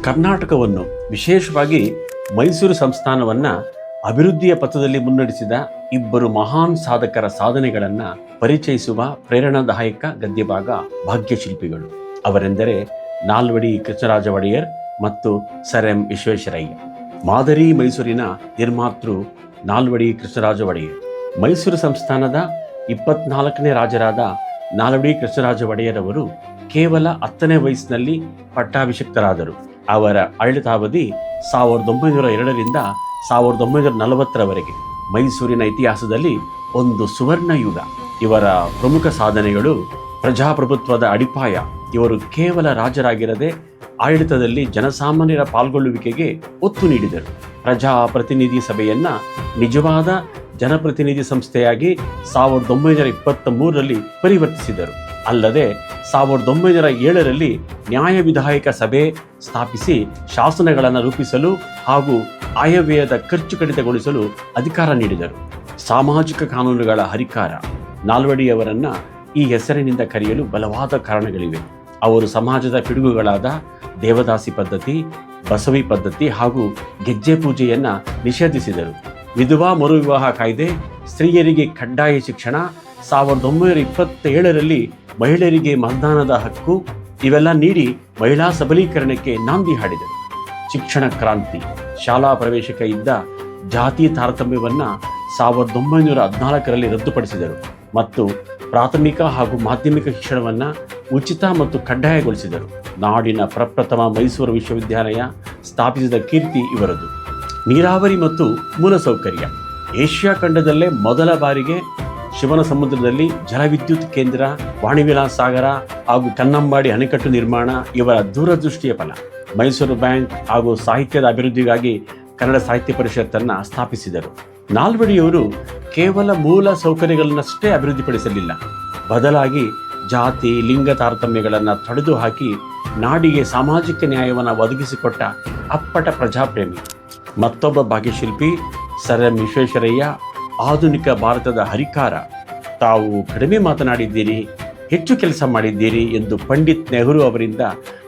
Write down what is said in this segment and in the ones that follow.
ಕರ್ನಾಟಕವನ್ನು ವಿಶೇಷವಾಗಿ ಮೈಸೂರು ಸಂಸ್ಥಾನವನ್ನು ಅಭಿವೃದ್ಧಿಯ ಪಥದಲ್ಲಿ ಮುನ್ನಡೆಸಿದ ಇಬ್ಬರು ಮಹಾನ್ ಸಾಧಕರ ಸಾಧನೆಗಳನ್ನು ಪರಿಚಯಿಸುವ ಪ್ರೇರಣಾದಾಯಕ ಗದ್ಯಭಾಗ ಭಾಗ್ಯಶಿಲ್ಪಿಗಳು. ಅವರೆಂದರೆ ನಾಲ್ವಡಿ ಕೃಷ್ಣರಾಜ ಒಡೆಯರ್ ಮತ್ತು ಸರ್ ಎಂ ವಿಶ್ವೇಶ್ವರಯ್ಯ. ಮಾದರಿ ಮೈಸೂರಿನ ನಿರ್ಮಾತೃ ನಾಲ್ವಡಿ ಕೃಷ್ಣರಾಜ ಒಡೆಯರ್. ಮೈಸೂರು ಸಂಸ್ಥಾನದ 24ನೇ ರಾಜರಾದ ನಾಲ್ವಡಿ ಕೃಷ್ಣರಾಜ ಒಡೆಯರ್ ಅವರು ಕೇವಲ 10ನೇ ವಯಸ್ಸಿನಲ್ಲಿ ಪಟ್ಟಾಭಿಷಿಕ್ತರಾದರು. ಅವರ ಆಡಳಿತಾವಧಿ 1902ರಿಂದ 1940ರವರೆಗೆ ಮೈಸೂರಿನ ಇತಿಹಾಸದಲ್ಲಿ ಒಂದು ಸುವರ್ಣ ಯುಗ. ಇವರ ಪ್ರಮುಖ ಸಾಧನೆಗಳು ಪ್ರಜಾಪ್ರಭುತ್ವದ ಅಡಿಪಾಯ. ಇವರು ಕೇವಲ ರಾಜರಾಗಿರದೆ ಆಡಳಿತದಲ್ಲಿ ಜನಸಾಮಾನ್ಯರ ಪಾಲ್ಗೊಳ್ಳುವಿಕೆಗೆ ಒತ್ತು ನೀಡಿದರು. ಪ್ರಜಾಪ್ರತಿನಿಧಿ ಸಭೆಯನ್ನ ನಿಜವಾದ ಜನಪ್ರತಿನಿಧಿ ಸಂಸ್ಥೆಯಾಗಿ 1923ರಲ್ಲಿ ಪರಿವರ್ತಿಸಿದರು. ಅಲ್ಲದೆ 1907ರಲ್ಲಿ ನ್ಯಾಯ ವಿಧಾಯಕ ಸಭೆ ಸ್ಥಾಪಿಸಿ ಶಾಸನಗಳನ್ನು ರೂಪಿಸಲು ಹಾಗೂ ಆಯವ್ಯಯದ ಖರ್ಚು ಕಡಿತಗೊಳಿಸಲು ಅಧಿಕಾರ ನೀಡಿದರು. ಸಾಮಾಜಿಕ ಕಾನೂನುಗಳ ಹರಿಕಾರ. ನಾಲ್ವಡಿಯವರನ್ನ ಈ ಹೆಸರಿನಿಂದ ಕರೆಯಲು ಬಲವಾದ ಕಾರಣಗಳಿವೆ. ಅವರು ಸಮಾಜದ ಪಿಡುಗುಗಳಾದ ದೇವದಾಸಿ ಪದ್ಧತಿ, ಬಸವಿ ಪದ್ಧತಿ ಹಾಗೂ ಗೆಜ್ಜೆ ಪೂಜೆಯನ್ನ ನಿಷೇಧಿಸಿದರು. ವಿಧವಾ ಮರುವಿವಾಹ ಕಾಯ್ದೆ, ಸ್ತ್ರೀಯರಿಗೆ ಕಡ್ಡಾಯ ಶಿಕ್ಷಣ, 1927ರಲ್ಲಿ ಮಹಿಳೆಯರಿಗೆ ಮತದಾನದ ಹಕ್ಕು ಇವೆಲ್ಲ ನೀಡಿ ಮಹಿಳಾ ಸಬಲೀಕರಣಕ್ಕೆ ನಾಂದಿ ಹಾಡಿದರು. ಶಿಕ್ಷಣ ಕ್ರಾಂತಿ. ಶಾಲಾ ಪ್ರವೇಶಕ ಇದ್ದ ಜಾತಿ ತಾರತಮ್ಯವನ್ನು 1914ರಲ್ಲಿ ರದ್ದುಪಡಿಸಿದರು ಮತ್ತು ಪ್ರಾಥಮಿಕ ಹಾಗೂ ಮಾಧ್ಯಮಿಕ ಶಿಕ್ಷಣವನ್ನು ಉಚಿತ ಮತ್ತು ಕಡ್ಡಾಯಗೊಳಿಸಿದರು. ನಾಡಿನ ಪ್ರಪ್ರಥಮ ಮೈಸೂರು ವಿಶ್ವವಿದ್ಯಾಲಯ ಸ್ಥಾಪಿಸಿದ ಕೀರ್ತಿ ಇವರದು. ನೀರಾವರಿ ಮತ್ತು ಮೂಲಸೌಕರ್ಯ. ಏಷ್ಯಾ ಖಂಡದಲ್ಲೇ ಮೊದಲ ಬಾರಿಗೆ ಶಿವನ ಸಮುದ್ರದಲ್ಲಿ ಜಲವಿದ್ಯುತ್ ಕೇಂದ್ರ, ವಾಣಿವಿಲಾಸ ಸಾಗರ ಹಾಗೂ ಕನ್ನಂಬಾಡಿ ಅಣೆಕಟ್ಟು ನಿರ್ಮಾಣ ಇವರ ದೂರದೃಷ್ಟಿಯ ಫಲ. ಮೈಸೂರು ಬ್ಯಾಂಕ್ ಹಾಗೂ ಸಾಹಿತ್ಯದ ಅಭಿವೃದ್ಧಿಗಾಗಿ ಕನ್ನಡ ಸಾಹಿತ್ಯ ಪರಿಷತ್ತನ್ನು ಸ್ಥಾಪಿಸಿದರು. ನಾಲ್ವಡಿಯವರು ಕೇವಲ ಮೂಲ ಸೌಕರ್ಯಗಳನ್ನಷ್ಟೇ ಅಭಿವೃದ್ಧಿಪಡಿಸಲಿಲ್ಲ, ಬದಲಾಗಿ ಜಾತಿ ಲಿಂಗ ತಾರತಮ್ಯಗಳನ್ನು ತೊಡೆದು ಹಾಕಿ ನಾಡಿಗೆ ಸಾಮಾಜಿಕ ನ್ಯಾಯವನ್ನು ಒದಗಿಸಿಕೊಟ್ಟ ಅಪ್ಪಟ ಪ್ರಜಾಪ್ರೇಮಿ. ಮತ್ತೊಬ್ಬ ಭಾಗ್ಯಶಿಲ್ಪಿ ಸರ್ ಎಂ ವಿಶ್ವೇಶ್ವರಯ್ಯ. ಆಧುನಿಕ ಭಾರತದ ಹರಿಕಾರ. ತಾವು ಕಡಿಮೆ ಮಾತನಾಡಿದ್ದೀರಿ, ಹೆಚ್ಚು ಕೆಲಸ ಮಾಡಿದ್ದೀರಿ ಎಂದು ಪಂಡಿತ್ ನೆಹರು ಅವರಿಂದ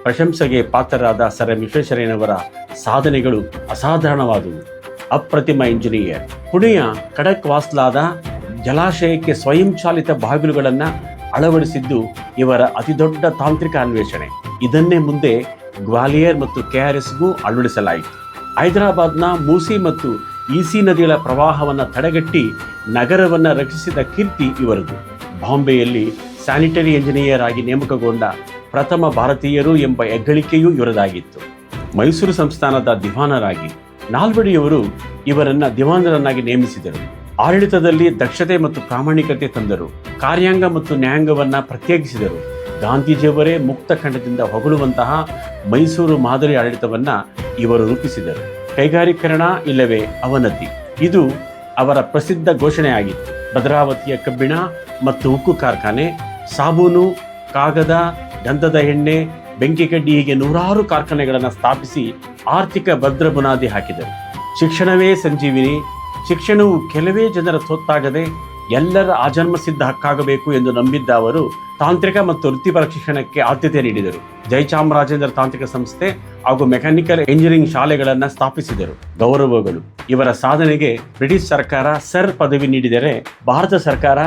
ಪ್ರಶಂಸೆಗೆ ಪಾತ್ರರಾದ ಸರ್ ಎಂ ವಿಶ್ವೇಶ್ವರಯ್ಯನವರ ಸಾಧನೆಗಳು ಅಸಾಧಾರಣವಾದವು. ಅಪ್ರತಿಮ ಇಂಜಿನಿಯರ್. ಪುಣೆಯ ಖಡಕ್ ವಾಸ್ಲಾದ ಜಲಾಶಯಕ್ಕೆ ಸ್ವಯಂಚಾಲಿತ ಬಾಗಿಲುಗಳನ್ನು ಅಳವಡಿಸಿದ್ದು ಇವರ ಅತಿದೊಡ್ಡ ತಾಂತ್ರಿಕ ಅನ್ವೇಷಣೆ. ಇದನ್ನೇ ಮುಂದೆ ಗ್ವಾಲಿಯರ್ ಮತ್ತು KRSಗೂ ಅಳವಡಿಸಲಾಯಿತು. ಹೈದರಾಬಾದ್ನ ಮೂಸಿ ಮತ್ತು ಈಸಿ ನದಿಗಳ ಪ್ರವಾಹವನ್ನು ತಡೆಗಟ್ಟಿ ನಗರವನ್ನು ರಕ್ಷಿಸಿದ ಕೀರ್ತಿ ಇವರದು. ಬಾಂಬೆಯಲ್ಲಿ ಸ್ಯಾನಿಟರಿ ಇಂಜಿನಿಯರ್ ಆಗಿ ನೇಮಕಗೊಂಡ ಪ್ರಥಮ ಭಾರತೀಯರು ಎಂಬ ಹೆಗ್ಗಳಿಕೆಯೂ ಇವರದಾಗಿತ್ತು. ಮೈಸೂರು ಸಂಸ್ಥಾನದ ದಿವಾನರಾಗಿ ನಾಲ್ವಡಿಯವರು ಇವರನ್ನು ದಿವಾನರನ್ನಾಗಿ ನೇಮಿಸಿದರು. ಆಡಳಿತದಲ್ಲಿ ದಕ್ಷತೆ ಮತ್ತು ಪ್ರಾಮಾಣಿಕತೆ ತಂದರು. ಕಾರ್ಯಾಂಗ ಮತ್ತು ನ್ಯಾಯಾಂಗವನ್ನು ಪ್ರತ್ಯೇಕಿಸಿದರು. ಗಾಂಧೀಜಿಯವರೇ ಮುಕ್ತ ಖಂಡದಿಂದ ಹೊಗಳುವಂತಹ ಮೈಸೂರು ಮಾದರಿ ಆಡಳಿತವನ್ನು ಇವರು ರೂಪಿಸಿದರು. ಕೈಗಾರೀಕರಣ ಇಲ್ಲವೇ ಅವನತಿ, ಇದು ಅವರ ಪ್ರಸಿದ್ಧ ಘೋಷಣೆಯಾಗಿತ್ತು. ಭದ್ರಾವತಿಯ ಕಬ್ಬಿಣ ಮತ್ತು ಉಕ್ಕು ಕಾರ್ಖಾನೆ, ಸಾಬೂನು, ಕಾಗದ, ಗಂಧದ ಎಣ್ಣೆ, ಬೆಂಕಿಕಡ್ಡಿ ಹೀಗೆ ನೂರಾರು ಕಾರ್ಖಾನೆಗಳನ್ನು ಸ್ಥಾಪಿಸಿ ಆರ್ಥಿಕ ಭದ್ರ ಬುನಾದಿ ಹಾಕಿದರು. ಶಿಕ್ಷಣವೇ ಸಂಜೀವಿನಿ. ಶಿಕ್ಷಣವು ಕೆಲವೇ ಜನರ ಸೊತ್ತಾಗದೆ ಎಲ್ಲರ ಆಜನ್ಮಸಿದ್ಧ ಹಕ್ಕಾಗಬೇಕು ಎಂದು ನಂಬಿದ್ದ ಅವರು ತಾಂತ್ರಿಕ ಮತ್ತು ವೃತ್ತಿಪರ ಶಿಕ್ಷಣಕ್ಕೆ ಆದ್ಯತೆ ನೀಡಿದರು. ಜಯಚಾಮರಾಜೇಂದ್ರ ತಾಂತ್ರಿಕ ಸಂಸ್ಥೆ ಹಾಗೂ ಮೆಕ್ಯಾನಿಕಲ್ ಇಂಜಿನಿಯರಿಂಗ್ ಶಾಲೆಗಳನ್ನು ಸ್ಥಾಪಿಸಿದರು. ಗೌರವಗಳು. ಇವರ ಸಾಧನೆಗೆ ಬ್ರಿಟಿಷ್ ಸರ್ಕಾರ ಸರ್ ಪದವಿ ನೀಡಿದರೆ ಭಾರತ ಸರ್ಕಾರ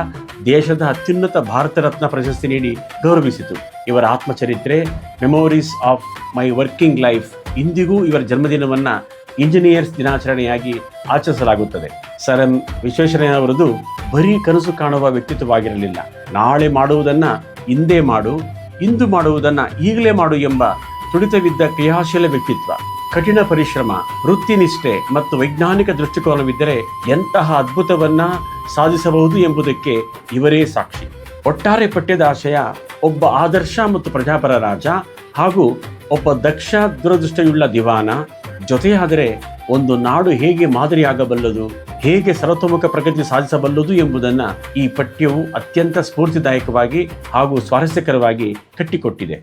ದೇಶದ ಅತ್ಯುನ್ನತ ಭಾರತ ರತ್ನ ಪ್ರಶಸ್ತಿ ನೀಡಿ ಗೌರವಿಸಿತು. ಇವರ ಆತ್ಮಚರಿತ್ರೆ memories of my working life. ಇಂದಿಗೂ ಇವರ ಜನ್ಮದಿನವನ್ನು ಇಂಜಿನಿಯರ್ಸ್ ದಿನಾಚರಣೆಯಾಗಿ ಆಚರಿಸಲಾಗುತ್ತದೆ. ಸರ್ ಎಂ ವಿಶ್ವೇಶ್ವರಯ್ಯನವರದು ಬರೀ ಕನಸು ಕಾಣುವ ವ್ಯಕ್ತಿತ್ವವಾಗಿರಲಿಲ್ಲ. ನಾಳೆ ಮಾಡುವುದನ್ನು ಇಂದೇ ಮಾಡು, ಇಂದು ಮಾಡುವುದನ್ನು ಈಗಲೇ ಮಾಡು ಎಂಬ ತುಡಿತವಿದ್ದ ಕ್ರಿಯಾಶೀಲ ವ್ಯಕ್ತಿತ್ವ. ಕಠಿಣ ಪರಿಶ್ರಮ, ವೃತ್ತಿನಿಷ್ಠೆ ಮತ್ತು ವೈಜ್ಞಾನಿಕ ದೃಷ್ಟಿಕೋನವಿದ್ದರೆ ಎಂತಹ ಅದ್ಭುತವನ್ನ ಸಾಧಿಸಬಹುದು ಎಂಬುದಕ್ಕೆ ಇವರೇ ಸಾಕ್ಷಿ. ಒಟ್ಟಾರೆ ಪಠ್ಯದ ಆಶಯ ಒಬ್ಬ ಆದರ್ಶ ಮತ್ತು ಪ್ರಜಾಪರ ರಾಜ ಹಾಗೂ ಒಬ್ಬ ದಕ್ಷ ದೂರದೃಷ್ಟಿಯುಳ್ಳ ದಿವಾನ. ಜೊತೆಯಾದರೆ ಒಂದು ನಾಡು ಹೇಗೆ ಮಾದರಿಯಾಗಬಲ್ಲದು, ಹೇಗೆ ಸರ್ವತೋಮುಖ ಪ್ರಗತಿ ಸಾಧಿಸಬಲ್ಲದು ಎಂಬುದನ್ನು ಈ ಪಠ್ಯವು ಅತ್ಯಂತ ಸ್ಫೂರ್ತಿದಾಯಕವಾಗಿ ಹಾಗೂ ಸ್ವಾರಸ್ಯಕರವಾಗಿ ಕಟ್ಟಿಕೊಟ್ಟಿದೆ.